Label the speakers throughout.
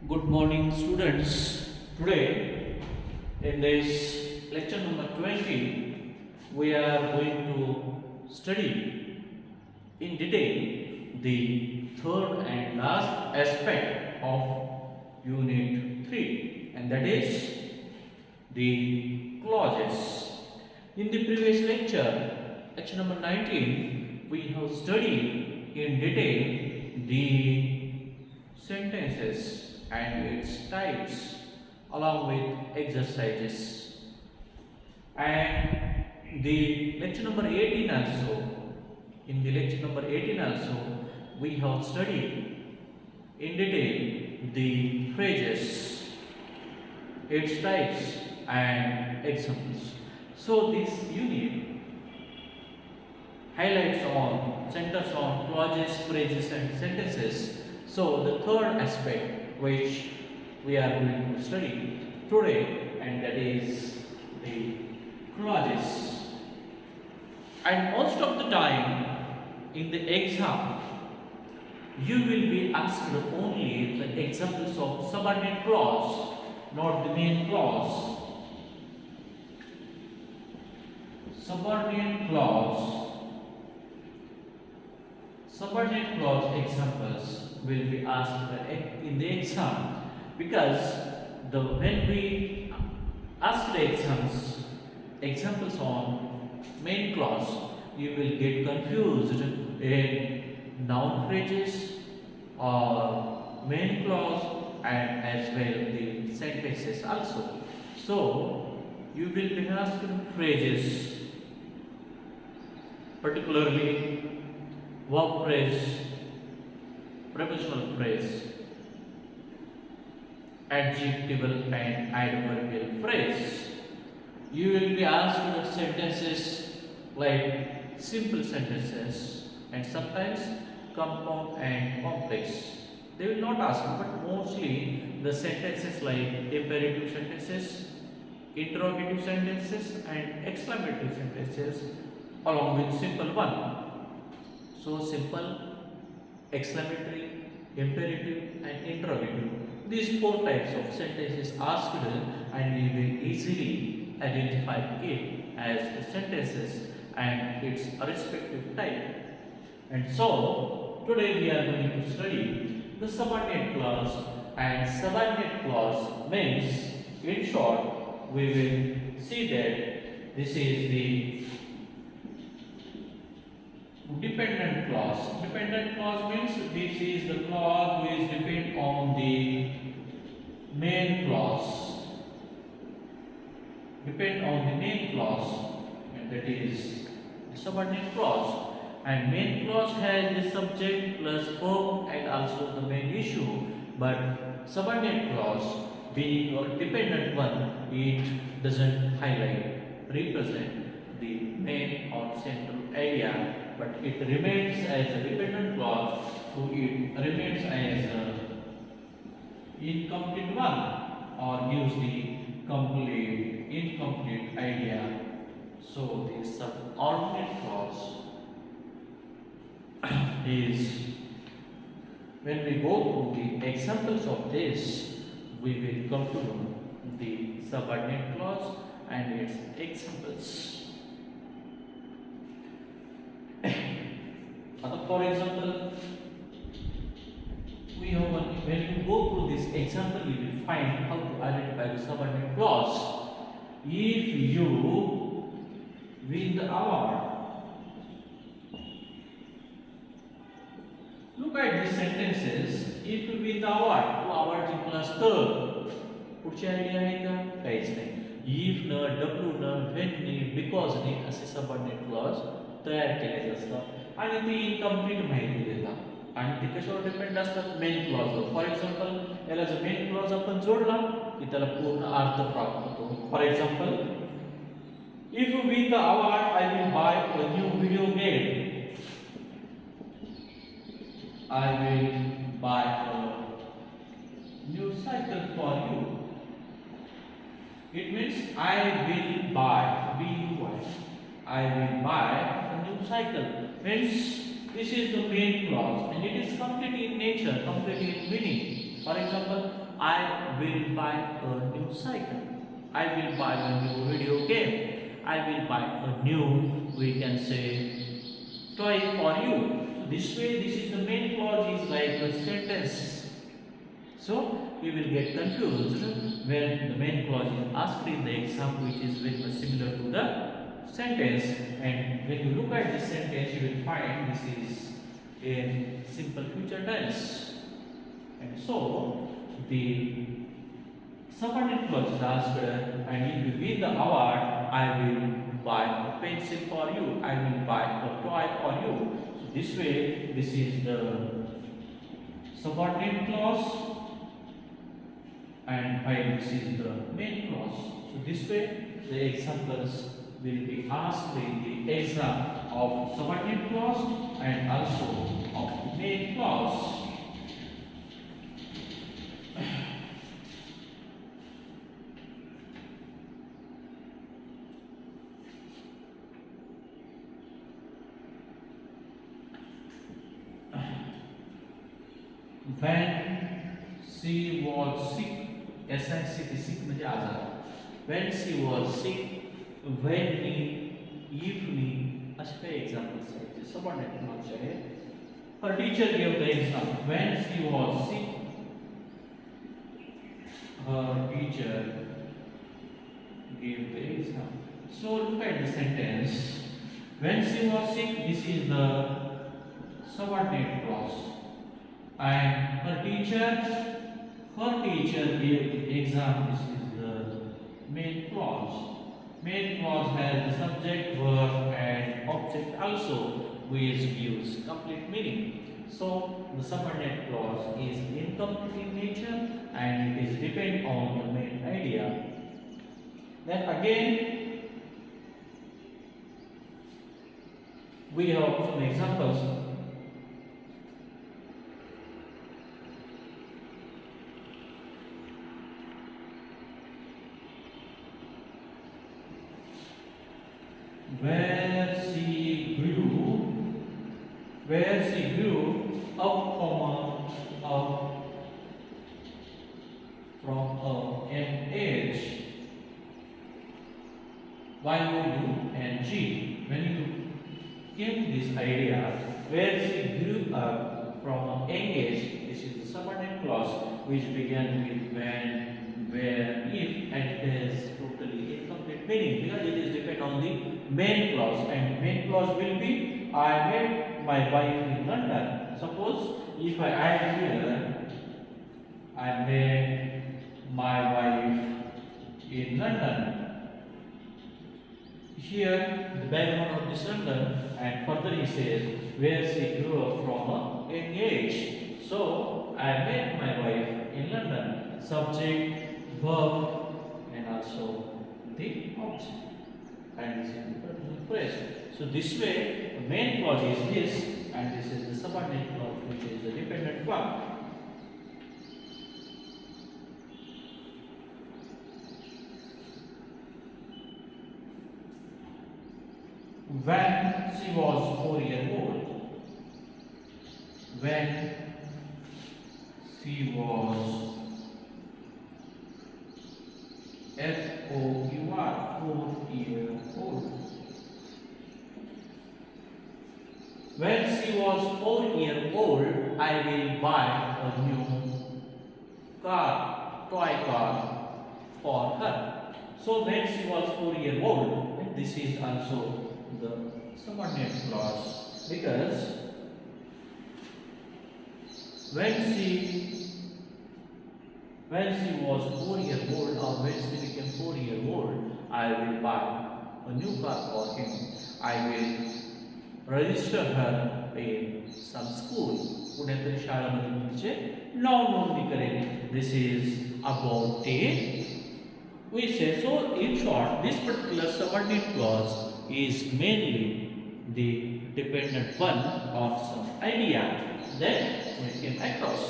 Speaker 1: Good morning, students. Today, in this lecture number 20, we are going to study in detail the third and last aspect of Unit 3, and that is the clauses. In the previous lecture number 19, we have studied in detail the sentences and its types along with exercises. And the lecture number 18 also, in the lecture number 18 also, we have studied in detail the phrases, its types and examples. So this unit highlights on, centers on clauses, phrases and sentences. So the third aspect which we are going to study today, and that is the clauses. And most of the time in the exam you will be asked only the examples of subordinate clause, not the main clause. Subordinate clause examples will be asked in the exam, because when we ask the examples on main clause, you will get confused in noun phrases or main clause and as well the sentences also. So you will be asked phrases, particularly verb phrase, prepositional phrase, adjectival and adverbial phrase. You will be asked sentences like simple sentences and sometimes compound and complex. They will not ask, but mostly the sentences like imperative sentences, interrogative sentences and exclamative sentences along with simple one. So simple, exclamatory, imperative and interrogative. These four types of sentences asked, and we will easily identify it as the sentences and its respective type. And so today we are going to study the subordinate clause, and subordinate clause means, in short, we will see that this is the dependent clause. Dependent clause means this is the clause which depend on the main clause. Depend on the main clause, and that is the subordinate clause. And main clause has the subject plus verb and also the main issue. But subordinate clause, being a dependent one, it doesn't highlight, represent the main or central idea, but it remains as a dependent clause, so it remains as a incomplete one or gives the complete incomplete idea. So the subordinate clause is, when we go through the examples of this, we will come to know the subordinate clause and its examples. For example, we have one, when you go through this example, you will find how to identify the subordinate clause. If you win the award, look at these sentences. If you win the award, तो award जिंकलास तर पुढची idea आहे का? काहीच नाही. If न, W न, when ने, because ने असे सबऑर्डिनेट क्लॉज तयार केले असतात आणि ती इनकम्प्लीट माहिती देतात आणि ते कशावर डिपेंड असतात? मेन क्लॉजवर. फॉर एक्झाम्पल याला जर मेन क्लॉज आपण जोडला की त्याला पूर्ण अर्थ प्राप्त होतो. For example, if you win the award, I will buy a new video game. I will buy a new cycle for you. It means I will buy, B-U-Y. I will buy a new cycle. Means this is the main clause and it is complete in nature, complete in meaning. For example, I will buy a new cycle. I will buy a new video game. I will buy a new, we can say, toy for you. So this way, this is the main clause is like a sentence. So we will get confused when the main clause is asked in the exam, which is very much similar to the sentence. And when you look at this sentence, you will find this is in simple future tense. And so the subordinate clause is asked, and if you win the award, I will buy a pencil for you. I will buy a toy for you. So this way, this is the subordinate clause, and this is the main clause. So this way, the examples will be asked in the exam of subordinate clause and also of main clause. When she was sick, SICK sick म्हणजे आजार. When she was sick, when knee, if नी, असे काही examples आहेत जे subordinate clause आहे. Her teacher gave the example. When she was sick, her teacher gave the example. So look at the sentence. When she was sick, this is the subordinate clause. And her teacher gave the exam. This is the main clause. Main clause has the subject, verb, and object also, which gives complete meaning. So the subordinate clause is incomplete in nature and it is depend on the main idea. Then again, we have some examples. Where she grew up from an age. Y-O-U-N-G. When you came to this idea, where she grew up from an age, this is the subordinate clause which began with when, where, if, and it has totally incomplete meaning because it is depend on the main clause, and main clause will be I met my wife in London. Suppose if I add here I met my wife in London. Here the background of this London, and further he says where she grew up from a young age. So I met my wife in London. Subject, verb, and also the object. And this is the present phrase. So this way, the main clause is this, and this is the subordinate clause, which is the dependent one. When she was 4 years old, when she was F-O-U-R, 4 years old. When she was 4 years old, I will buy a new car, toy car for her. So when she was 4 years old, and this is also the subordinate clause because when she was 4 years old or when she became 4 years old, I will buy a new car for him. I will register her in some school. कुठेतरी शाळेमध्ये तिचे नाव नोंदणी करेल. This is about the we say. So in short, this particular subordinate clause is mainly the dependent one on some idea that we came across.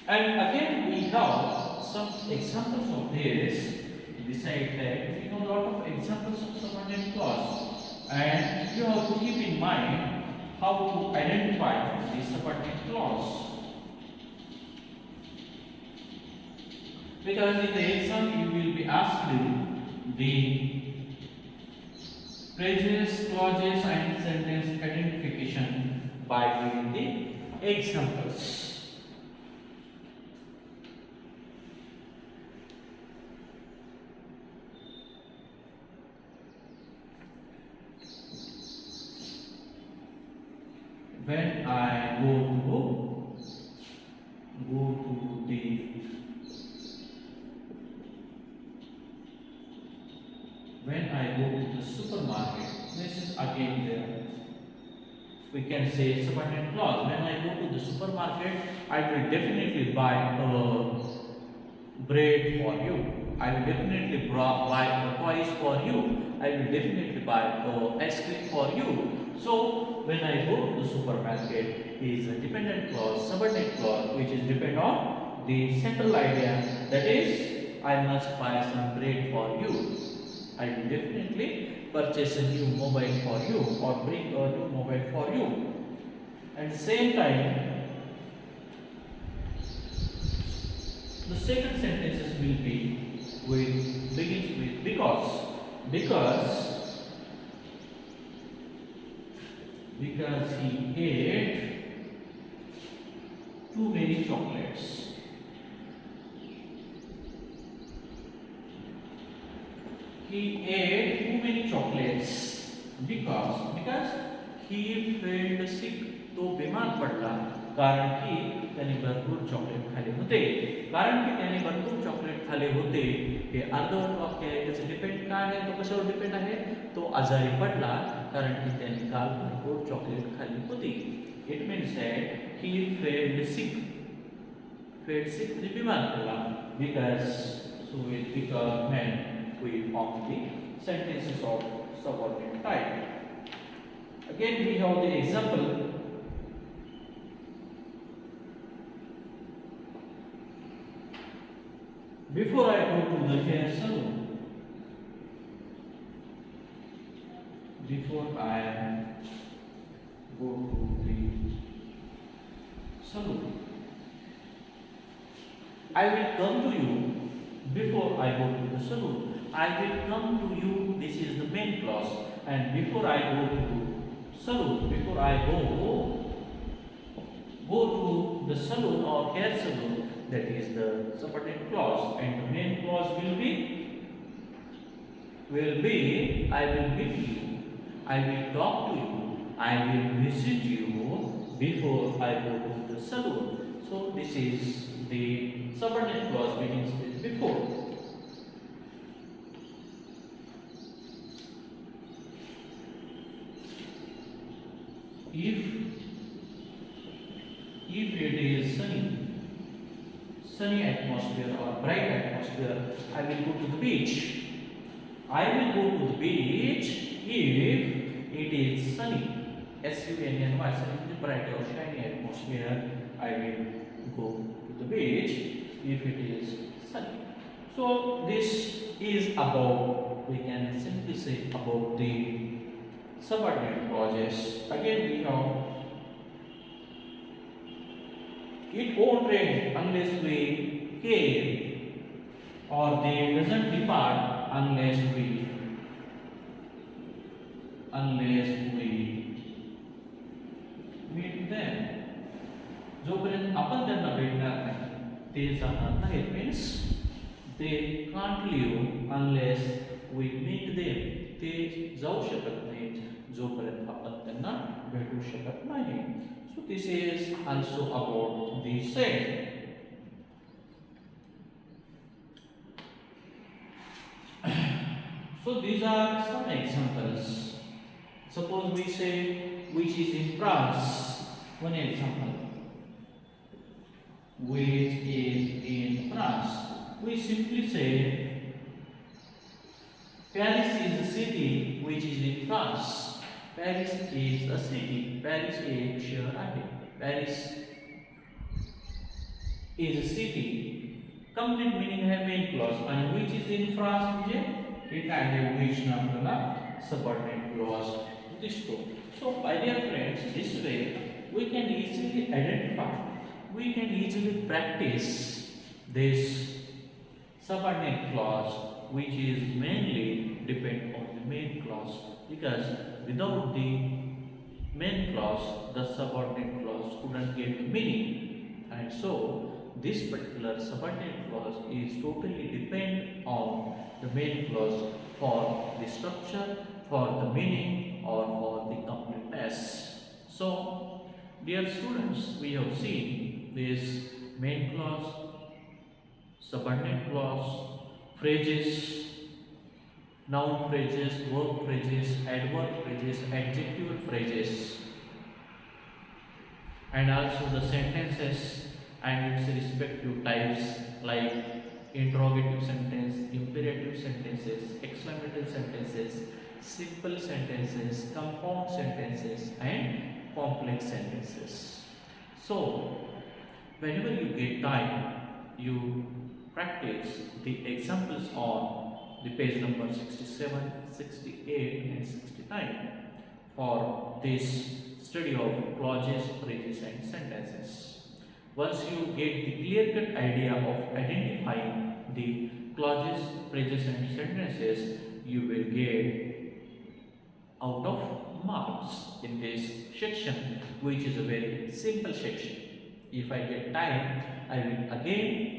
Speaker 1: And again we have some examples of this. Besides that, we know a lot of examples of subordinate clause, and you have to keep in mind how to identify the subordinate clause. Because in the exam you will be asked the phrases, clauses and sentence identification by giving the examples. When I go to the when I go to the supermarket, this is again there. We can say subordinate clause. When I go to the supermarket, I will definitely buy bread for you. I will definitely buy toys for you. I will definitely buy ice cream for you. So when I go to the supermarket is a dependent clause, subordinate clause, which is depend on the central idea. That is, I must buy some bread for you. I will definitely purchase a new mobile for you or bring a new mobile for you. At the same time, the second sentences will be begins with because he ate too many chocolates. He ate too many chocolates because he felt sick. तो बीमार पडला कारण की त्याने भरपूर chocolate खाल्ले होते. कारण की त्याने भरपूर चॉकलेट खाल्ले होते हे अर्धवट वाक्य आहे. त्याचं डिपेंड काय आहे, तो कशावर डिपेंड आहे, तो आजारी पडला कारण की त्याने काल भरपूर चॉकलेट खाल्ली होती. It means that he felt sick. Felt sick म्हणजे बीमार पडला. Because when we form the sentences of subordinate type. Again we have the example. Before I go to the hair salon, before I go to the salon, I will come to you. Before I go to the salon, I will come to you. This is the main clause. And before I go to salon, before I go to the salon or hair salon, that is the subordinate clause, and the main clause will be I will meet you, I will talk to you, I will visit you before I go to the salon. So this is the subordinate clause begins with before. If it is sunny atmosphere or bright atmosphere, I will go to the beach. I will go to the beach if it is sunny. S-U-N-N-Y, sunny, bright or shiny atmosphere. I will go to the beach if it is sunny. So this is about, we can simply say about the subordinate clauses. Again we have, it won't rain unless we care, or they doesn't depart unless we meet them. जोपर्यंत आपण त्यांना भेटणार नाही ते जाणार नाहीत. Means they can't live unless we meet them. ते जाऊ शकत नाहीत जोपर्यंत आपण त्यांना भेटू शकत नाही. So this is also about the same. So these are some examples. Suppose we say which is in France. One example. Which is in France. We simply say Paris is a city which is in France. Paris is a city. Paris एक शहर आहे. Paris is a city. Complete meaning है main clause. And which is in France म्हणजे हे काय आहे, which ना आपल्याला subordinate clause दिसतो. So my dear friends, this way we can easily identify, we can easily practice this subordinate clause which is mainly depend on the main clause, because without the main clause the subordinate clause couldn't get meaning, and so this particular subordinate clause is totally depend on the main clause for the structure, for the meaning, or for the completeness. So dear students, we have seen this main clause, subordinate clause, phrases, noun phrases, verb phrases, adverb phrases, adjective phrases, and also the sentences and its respective types like interrogative sentence, imperative sentences, exclamatory sentences, simple sentences, compound sentences, and complex sentences. So, whenever you get time, you practice the examples on the page number 67, 68, and 69 for this study of clauses, phrases, and sentences. Once you get the clear-cut idea of identifying the clauses, phrases, and sentences, you will get out of marks in this section, which is a very simple section. If I get time, I will again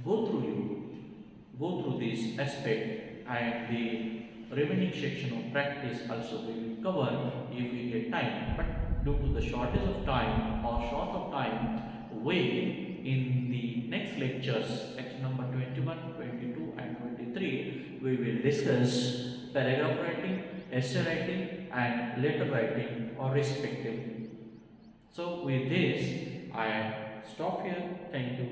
Speaker 1: go through this aspect, and the remaining section of practice also we will cover if we get time. But due to the shortage of time or short of time, we in the next lectures, lecture number 21, 22, and 23, we will discuss paragraph writing, essay writing, and letter writing or respectively. So with this, I stop here. Thank you.